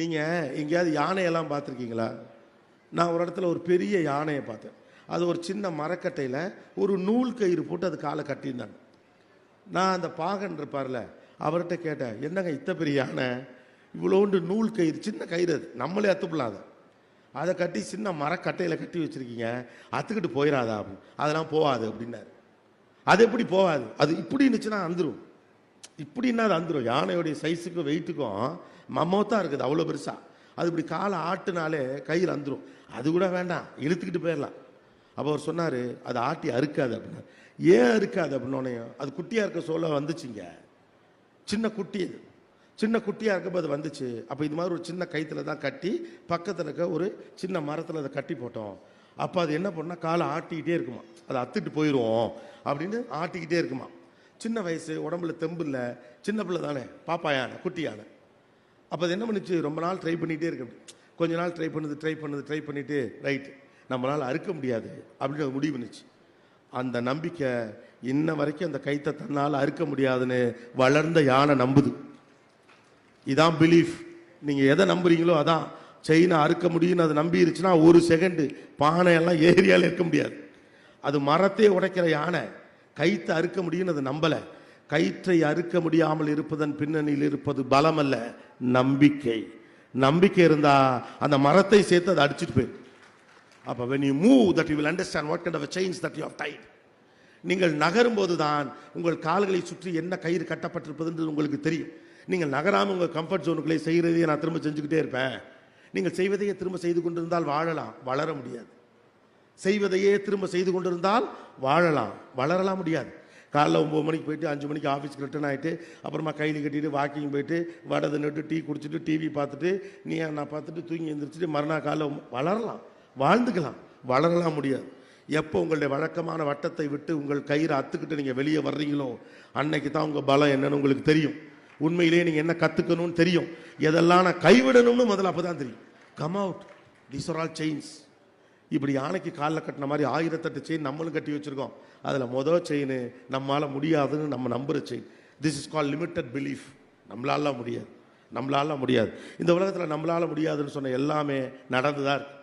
நீங்கள் எங்கேயாவது யானையெல்லாம் பார்த்துருக்கீங்களா? நான் ஒரு இடத்துல ஒரு பெரிய யானையை பார்த்தேன். அது ஒரு சின்ன மரக்கட்டையில் ஒரு நூல் கயிறு போட்டு அது காலை கட்டியிருந்தாங்க. நான் அந்த பாகன் இருப்பார்ல, அவர்கிட்ட கேட்டேன், என்னங்க இத்த பெரிய யானை இவ்வளோண்டு நூல் கயிறு, சின்ன கயிறு, அது நம்மளே அத்துப்படாத, அதை கட்டி சின்ன மரக்கட்டையில் கட்டி வச்சுருக்கீங்க, அத்துக்கிட்டு போயிடாதா அப்படின்னு. அதெல்லாம் போகாது அப்படின்னாரு. அது எப்படி போகாது? அது இப்படி இருந்துச்சுன்னா அந்துடும், இப்படின்னா அது அந்துடும். யானையோடைய சைஸுக்கும் வெயிட்டுக்கும் மமத்தான் இருக்குது, அவ்வளோ பெருசா. அது இப்படி காலை ஆட்டுனாலே கயிறு அந்துடும். அது கூட வேண்டாம், இழுத்துக்கிட்டு போயிடலாம். அப்போ அவர் சொன்னார், அது ஆட்டி அறுக்காது அப்படின்னா. ஏன் அறுக்காது அப்படின்னோடனே, அது குட்டியாக இருக்க சொல்ல வந்துச்சுங்க, சின்ன குட்டி, அது சின்ன குட்டியாக இருக்கப்போ அது வந்துச்சு. அப்போ இது மாதிரி ஒரு சின்ன கயிற்றுல தான் கட்டி பக்கத்தில் இருக்க ஒரு சின்ன மரத்தில் அதை கட்டி போட்டோம். அப்போ அது என்ன பண்ணால் காலை ஆட்டிக்கிட்டே இருக்குமா, அதை அத்துட்டு போயிடுவோம் அப்படின்னு ஆட்டிக்கிட்டே இருக்குமா. சின்ன வயசு, உடம்புல தெம்பு இல்லை, சின்ன பிள்ளை தானே, பாப்பா யானை, குட்டி யானை. அப்போ அது என்ன பண்ணிச்சு, ரொம்ப நாள் ட்ரை பண்ணிகிட்டே இருக்கு. கொஞ்ச நாள் ட்ரை பண்ணிட்டு ரைட்டு நம்மளால் அறுக்க முடியாது அப்படின்னு அது முடிவு பண்ணிச்சு. அந்த நம்பிக்கை இன்ன வரைக்கும் அந்த கைத்தை தன்னால் அறுக்க முடியாதுன்னு வளர்ந்த யானை நம்புது. இதான் பிலீஃப். நீங்கள் எதை நம்புறீங்களோ அதான். செயினை அறுக்க முடியும்னு அது நம்பிருச்சுன்னா ஒரு செகண்டு பானையெல்லாம் ஏரியாவில் இருக்க முடியாது. அது மரத்தையே உடைக்கிற யானை கைத்தை அறுக்க முடியும்னு அது நம்பலை. கயிற்றை அறுக்க முடியாமல் இருப்பதன் பின்னணியில் இருப்பது பலம் அல்ல, நம்பிக்கை. நம்பிக்கை இருந்தா அந்த மரத்தை சேர்த்து அதை அடிச்சுட்டு போயிடும். அப்போ when you move that you will understand what kind of a chains that you have tied. நீங்கள் நகரும் போது தான் உங்கள் கால்களை சுற்றி என்ன கயிறு கட்டப்பட்டிருப்பது உங்களுக்கு தெரியும். நீங்கள் நகராமல் உங்கள் கம்ஃபர்ட் ஜோனுக்குள்ளே செய்கிறதையே நான் திரும்ப செஞ்சுக்கிட்டே இருப்பேன். நீங்கள் செய்வதையே திரும்ப செய்து கொண்டிருந்தால் வாழலாம், வளர முடியாது. செய்வதையே திரும்ப செய்து கொண்டிருந்தால் வாழலாம், வளரலாம் முடியாது. காலைல 9 மணிக்கு போயிட்டு 5 மணிக்கு ஆஃபீஸ்க்கு ரிட்டர்ன் ஆகிட்டு அப்புறமா கையில் கட்டிட்டு வாக்கிங் போயிட்டு வடை தின்னுட்டு டீ குடிச்சிட்டு டிவி பார்த்துட்டு நீ நான் பார்த்துட்டு தூங்கி எழுந்திரிச்சிட்டு மறுநாள் காலைல வளரலாம், வாழ்ந்துக்கலாம், வளரலாம் முடியாது. எப்போ உங்களுடைய வழக்கமான வட்டத்தை விட்டு உங்கள் கயிறை அத்துக்கிட்டு நீங்கள் வெளியே வர்றீங்களோ அன்னைக்கு தான் உங்கள் பலம் என்னன்னு உங்களுக்கு தெரியும். உண்மையிலேயே நீங்கள் என்ன கற்றுக்கணும்னு தெரியும். எதெல்லாம் நான் கைவிடணும்னு முதல்ல அப்போ தான் தெரியும். Come out, these are all chains. இப்படி யானைக்கு காலில் கட்டின மாதிரி 1008 செயின் நம்மளும் கட்டி வச்சுருக்கோம். அதில் மொதல் செயின் நம்மளால் முடியாதுன்னு நம்ம நம்புகிற chain. This is call limited belief. நம்மளால முடியாது. இந்த உலகத்தில் நம்மளால் முடியாதுன்னு சொன்ன எல்லாமே நடந்துதான் இருக்கு.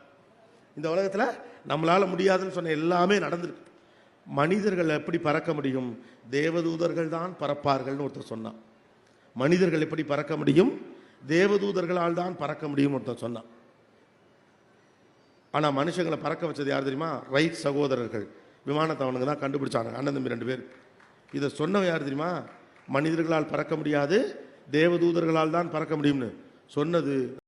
இந்த உலகத்தில் நம்மளால் முடியாதுன்னு சொன்ன எல்லாமே நடந்திருக்கு. மனிதர்கள் எப்படி பறக்க முடியும்? தேவதூதர்கள் தான் பறப்பார்கள்னு ஒருத்தர் சொன்னான். மனிதர்கள் எப்படி பறக்க முடியும்? தேவதூதர்களால் தான் பறக்க முடியும் ஒருத்தர் சொன்னான். ஆனால் மனுஷங்களை பறக்க வச்சது யார் தெரியுமா? ரைட் சகோதரர்கள். விமானத்தை அவனுங்க தான் கண்டுபிடிச்சாங்க, அண்ணன் தம்பி 2 பேர். இதை சொன்னவன் யார் தெரியுமா? மனிதர்களால் பறக்க முடியாது, தேவதூதர்களால் தான் பறக்க முடியும்னு சொன்னது